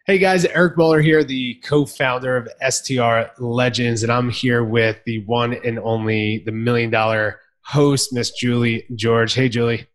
Hey guys, Eric Bowler here, the co-founder of STR Legends, and I'm here with the one and only, the $1 million host, Miss Julie George. Hey, Julie.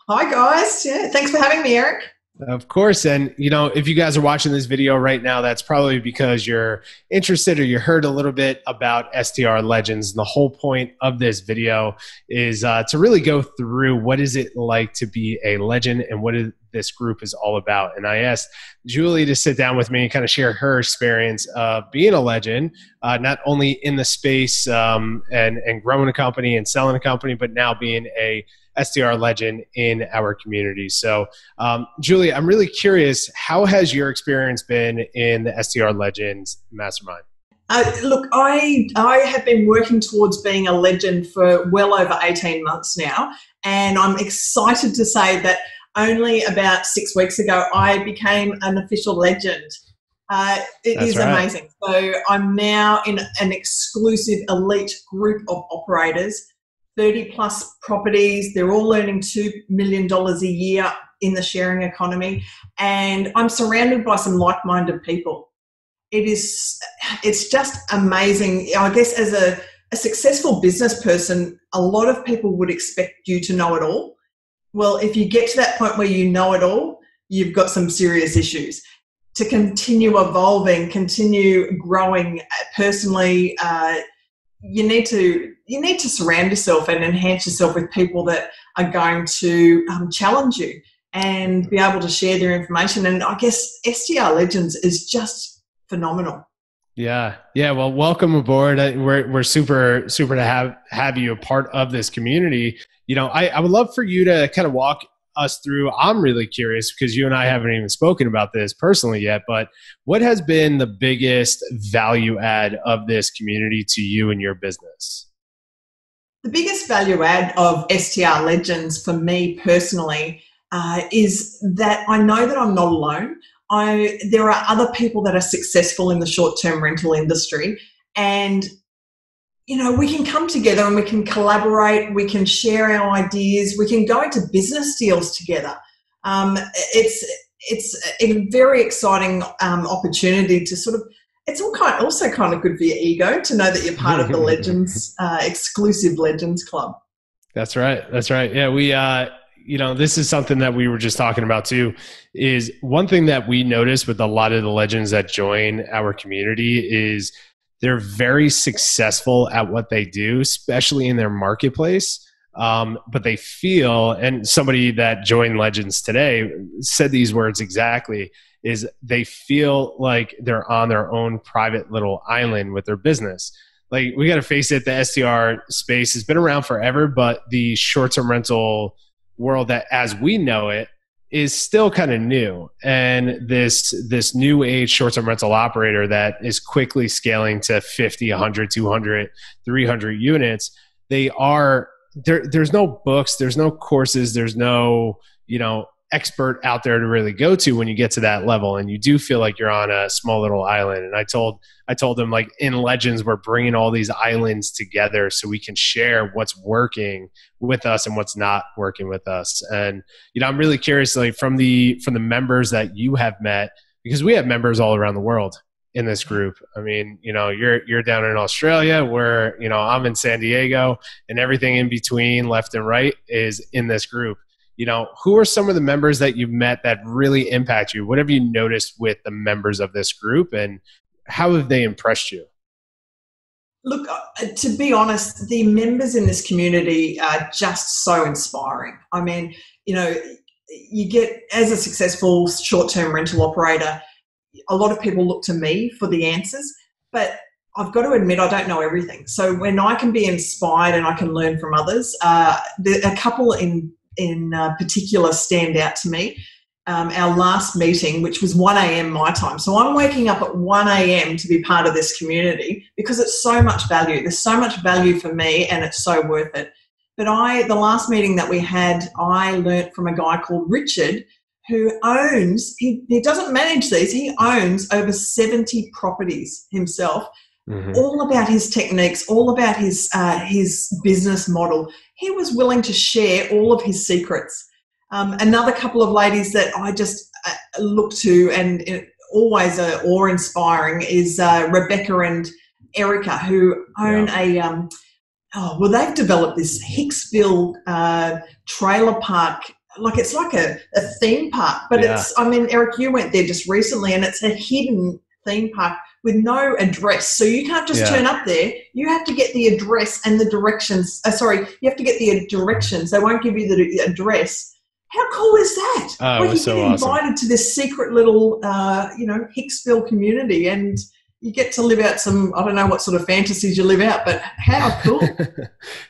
Hi guys. Yeah, thanks for having me, Eric. Of course. And, if you guys are watching this video right now, that's probably because you're interested or you heard a little bit about STR Legends. And the whole point of this video is to really go through what is it like to be a legend and what this group is all about. And I asked Julie to sit down with me and kind of share her experience of being a legend, not only in the space and growing a company and selling a company, but now being a STR legend in our community. So, Julie, I'm really curious, how has your experience been in the STR Legends Mastermind? Look, I have been working towards being a legend for well over 18 months now, and I'm excited to say that only about 6 weeks ago I became an official legend. It That's is right. amazing. So I'm now in an exclusive elite group of operators, 30 plus properties. They're all earning $2 million a year in the sharing economy. And I'm surrounded by some like-minded people. It's just amazing. I guess as a successful business person, a lot of people would expect you to know it all. Well, if you get to that point where you know it all, you've got some serious issues. To continue evolving, continue growing personally, you need to surround yourself and enhance yourself with people that are going to challenge you and be able to share their information. And I guess STR Legends is just phenomenal. Yeah. Yeah. Well, welcome aboard. We're super to have you a part of this community. I would love for you to kind of walk us through. I'm really curious because you and I haven't even spoken about this personally yet, but what has been the biggest value add of this community to you and your business? The biggest value add of STR Legends for me personally is that I know that I'm not alone. There are other people that are successful in the short-term rental industry, and we can come together and we can collaborate, we can share our ideas, we can go into business deals together. It's a very exciting opportunity to sort of, it's also kind of good for your ego to know that you're part of the Legends, exclusive Legends Club. That's right. That's right. Yeah, this is something that we were just talking about too, is one thing that we notice with a lot of the legends that join our community is they're very successful at what they do, especially in their marketplace. But they feel, and somebody that joined Legends today said these words exactly, is they feel like they're on their own private little island with their business. Like, we got to face it, the STR space has been around forever, but the short-term rental world that as we know it is still kind of new. And this new age short-term rental operator that is quickly scaling to 50, 100, 200, 300 units, there's no books, there's no courses, there's no, expert out there to really go to when you get to that level. And you do feel like you're on a small little island. And I told them, like, in Legends, we're bringing all these islands together so we can share what's working with us and what's not working with us. And, I'm really curious, like, from the members that you have met, because we have members all around the world in this group. I mean, you're down in Australia, where, I'm in San Diego, and everything in between, left and right, is in this group. Who are some of the members that you've met that really impact you? What have you noticed with the members of this group, and how have they impressed you? Look, to be honest, the members in this community are just so inspiring. I mean, you get, as a successful short-term rental operator, a lot of people look to me for the answers, but I've got to admit I don't know everything. So when I can be inspired and I can learn from others, a couple in particular stand out to me. Our last meeting, which was 1 a.m. my time. So I'm waking up at 1 a.m. to be part of this community because it's so much value. There's so much value for me, and it's so worth it. But the last meeting that we had, I learnt from a guy called Richard, who owns, he doesn't manage these, he owns over 70 properties himself. Mm-hmm. All about his techniques, all about his business model. He was willing to share all of his secrets. Another couple of ladies that I just look to and always awe-inspiring is Rebecca and Erica, who own they've developed this Hicksville trailer park. Like it's like a theme park, but Eric, you went there just recently, and it's a hidden theme park with no address. So you can't just turn up there. You have to get the address and the directions. You have to get the directions. They won't give you the address. How cool is that? Oh, it was so awesome. You get invited to this secret little, Hicksville community, and you get to live out some, I don't know what sort of fantasies you live out, but how cool.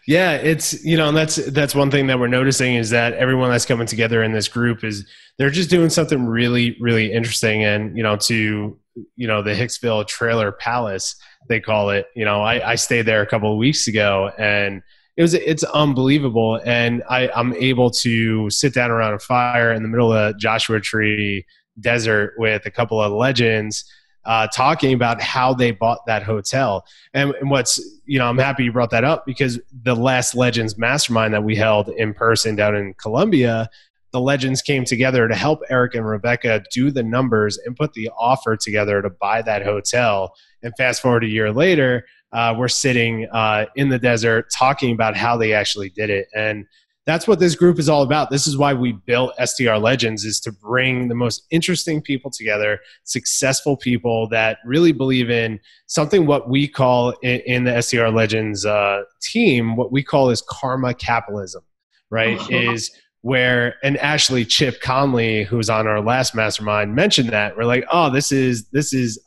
Yeah, it's, and that's one thing that we're noticing is that everyone that's coming together in this group is they're just doing something really, really interesting. And, to, the Hicksville Trailer Palace, they call it, I stayed there a couple of weeks ago, and it's unbelievable. And I'm able to sit down around a fire in the middle of the Joshua Tree Desert with a couple of legends, talking about how they bought that hotel. And what's, I'm happy you brought that up, because the last Legends Mastermind that we held in person down in Columbia, the legends came together to help Eric and Rebecca do the numbers and put the offer together to buy that hotel. And fast forward a year later, we're sitting in the desert talking about how they actually did it. And that's what this group is all about. This is why we built STR Legends, is to bring the most interesting people together, successful people that really believe in something what we call in the STR Legends team, what we call is karma capitalism, right? Is where, and Ashley Chip Conley, who's on our last mastermind, mentioned that. We're like, oh, this is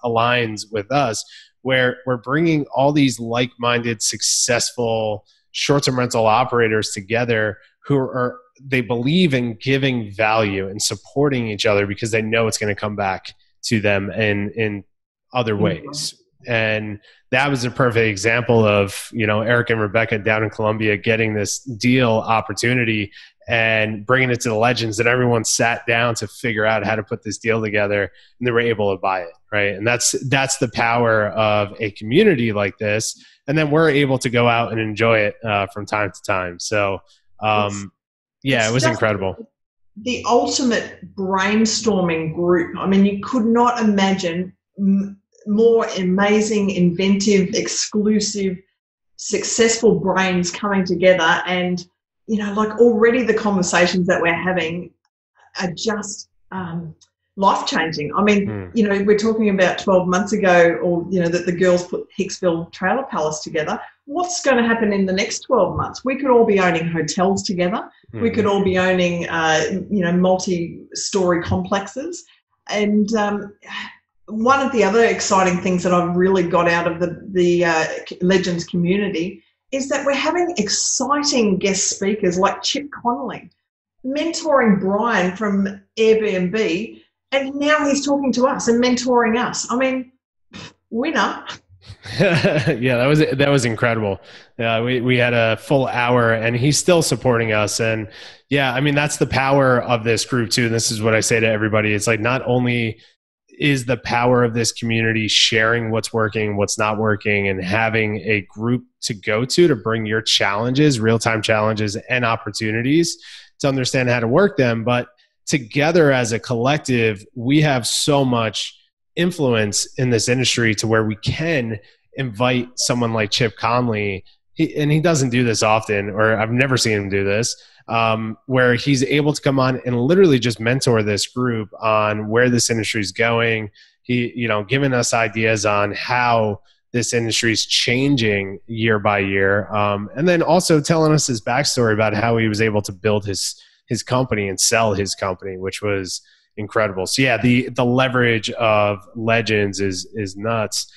aligns with us, where we're bringing all these like-minded, successful short-term rental operators together they believe in giving value and supporting each other because they know it's going to come back to them in other ways. And that was a perfect example of, Eric and Rebecca down in Columbia getting this deal opportunity and bringing it to the legends, that everyone sat down to figure out how to put this deal together, and they were able to buy it. Right. And that's the power of a community like this. And then we're able to go out and enjoy it from time to time. So, it was incredible. The ultimate brainstorming group. I mean, you could not imagine more amazing, inventive, exclusive, successful brains coming together. And, already the conversations that we're having are just life-changing. I mean, we're talking about 12 months ago, or, that the girls put Hicksville Trailer Palace together. What's going to happen in the next 12 months? We could all be owning hotels together. We could all be owning, multi-story complexes. And one of the other exciting things that I've really got out of the Legends community is that we're having exciting guest speakers like Chip Connolly, mentoring Brian from Airbnb, and now he's talking to us and mentoring us. I mean, winner. Yeah, that was incredible. We had a full hour, and he's still supporting us. And yeah, I mean, that's the power of this group too. And this is what I say to everybody. It's like, not only is the power of this community sharing what's working, what's not working, and having a group to go to bring your challenges, real-time challenges and opportunities to understand how to work them. But together as a collective, we have so much influence in this industry to where we can invite someone like Chip Conley. He doesn't do this often, or I've never seen him do this, where he's able to come on and literally just mentor this group on where this industry is going. He, giving us ideas on how this industry is changing year by year. And then also telling us his backstory about how he was able to build his company and sell his company, which was incredible. So yeah, the leverage of Legends is nuts.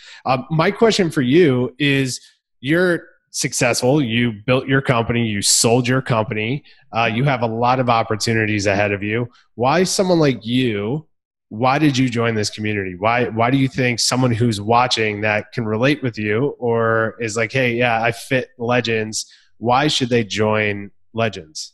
My question for you is, you're successful. You built your company. You sold your company. You have a lot of opportunities ahead of you. Why someone like you? Why did you join this community? Why do you think someone who's watching that can relate with you, or is like, hey, yeah, I fit Legends, why should they join Legends?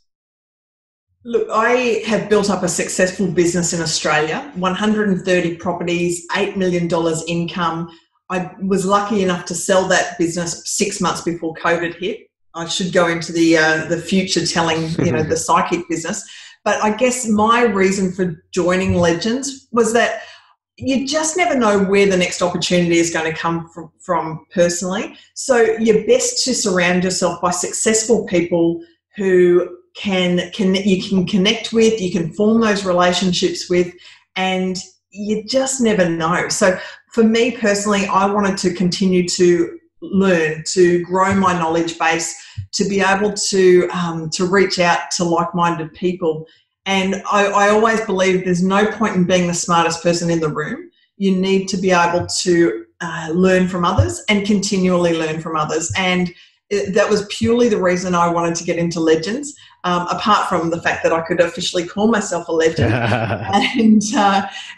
Look, I have built up a successful business in Australia, 130 properties, $8 million income. I was lucky enough to sell that business 6 months before COVID hit. I should go into the future telling, the psychic business. But I guess my reason for joining Legends was that you just never know where the next opportunity is going to come from personally. So you're best to surround yourself by successful people who you can connect with, you can form those relationships with, and you just never know. So for me personally, I wanted to continue to learn, to grow my knowledge base, to be able to reach out to like-minded people. And I always believe there's no point in being the smartest person in the room. You need to be able to learn from others and continually learn from others. And that was purely the reason I wanted to get into Legends, apart from the fact that I could officially call myself a legend.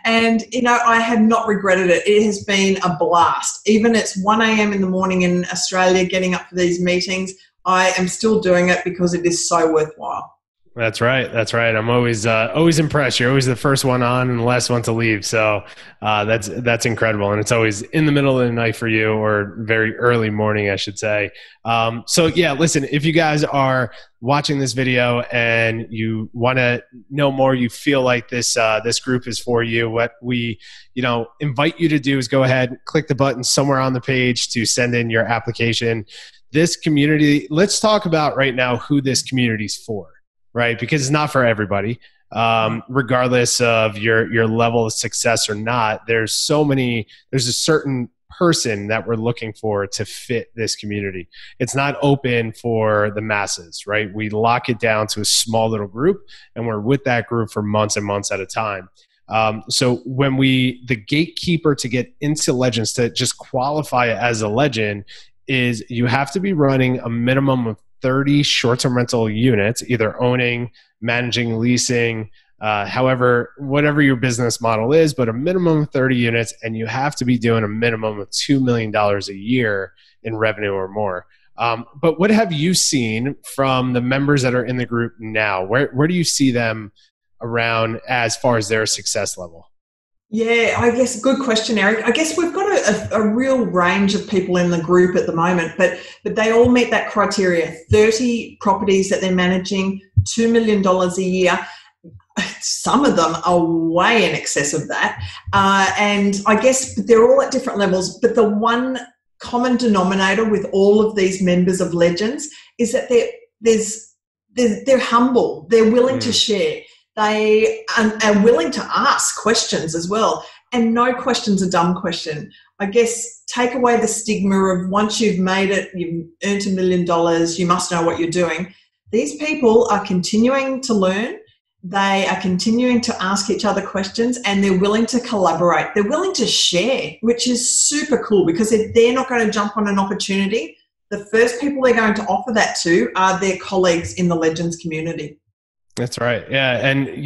And you know, I have not regretted it. It has been a blast. Even it's 1 a.m. in the morning in Australia getting up for these meetings, I am still doing it because it is so worthwhile. That's right. That's right. I'm always impressed. You're always the first one on and the last one to leave. So that's incredible. And it's always in the middle of the night for you, or very early morning, I should say. So yeah, listen, if you guys are watching this video and you want to know more, you feel like this group is for you, what we invite you to do is go ahead, click the button somewhere on the page to send in your application. This community, let's talk about right now who this community is for. Right? Because it's not for everybody. Regardless of your level of success or not, there's a certain person that we're looking for to fit this community. It's not open for the masses, right? We lock it down to a small little group, and we're with that group for months and months at a time. So when the gatekeeper to get into Legends, to just qualify as a legend, is you have to be running a minimum of 30 short-term rental units, either owning, managing, leasing, whatever your business model is, but a minimum of 30 units, and you have to be doing a minimum of $2 million a year in revenue or more. But what have you seen from the members that are in the group now? Where do you see them around as far as their success level? Yeah, I guess good question, Eric. I guess we've got a real range of people in the group at the moment, but they all meet that criteria. 30 properties that they're managing, $2 million a year. Some of them are way in excess of that. And I guess they're all at different levels, but the one common denominator with all of these members of Legends is that they're humble. They're willing to share. They are willing to ask questions as well. And no question's a dumb question. I guess take away the stigma of once you've made it, you've earned $1 million, you must know what you're doing. These people are continuing to learn. They are continuing to ask each other questions, and they're willing to collaborate. They're willing to share, which is super cool, because if they're not going to jump on an opportunity, the first people they're going to offer that to are their colleagues in the Legends community. That's right. Yeah. And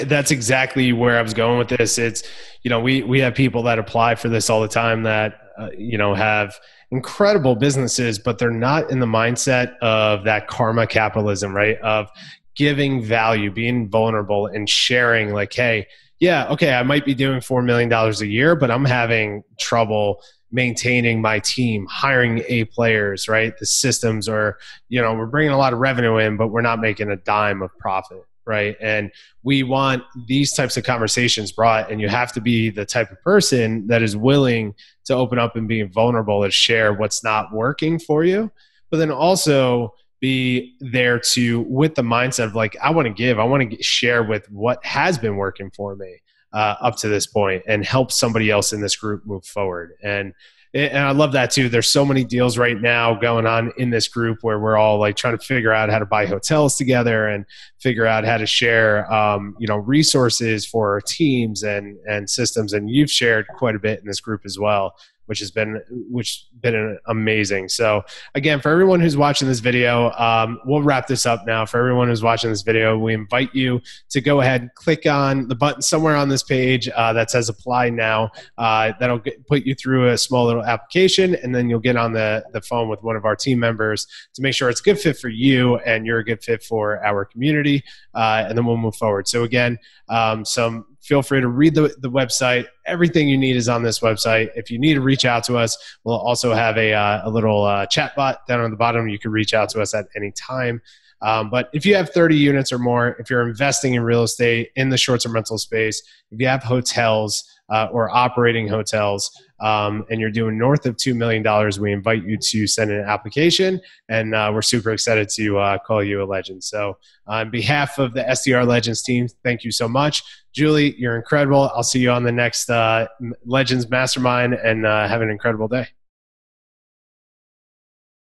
that's exactly where I was going with this. It's, we have people that apply for this all the time that, have incredible businesses, but they're not in the mindset of that karma capitalism, right? Of giving value, being vulnerable, and sharing like, hey, yeah, okay, I might be doing $4 million a year, but I'm having trouble maintaining my team, hiring A players, right? The systems are, we're bringing a lot of revenue in, but we're not making a dime of profit, right? And we want these types of conversations brought, and you have to be the type of person that is willing to open up and be vulnerable and share what's not working for you, but then also be there with the mindset of like, I want to share with what has been working for me up to this point, and help somebody else in this group move forward. And I love that too. There's so many deals right now going on in this group where we're all like trying to figure out how to buy hotels together and figure out how to share, resources for our teams and systems. And you've shared quite a bit in this group as well, which has been amazing. So again, for everyone who's watching this video, we'll wrap this up now. For everyone who's watching this video, we invite you to go ahead and click on the button somewhere on this page that says apply now. That'll put you through a small little application, and then you'll get on the phone with one of our team members to make sure it's a good fit for you and you're a good fit for our community, and then we'll move forward. So again, feel free to read the website. Everything you need is on this website. If you need to reach out to us, we'll also have a little chat bot down on the bottom. You can reach out to us at any time. But if you have 30 units or more, if you're investing in real estate in the short-term rental space, if you have hotels, or operating hotels, and you're doing north of $2 million, we invite you to send an application, and we're super excited to call you a legend. So on behalf of the STR Legends team, thank you so much. Julie, you're incredible. I'll see you on the next Legends Mastermind, and have an incredible day.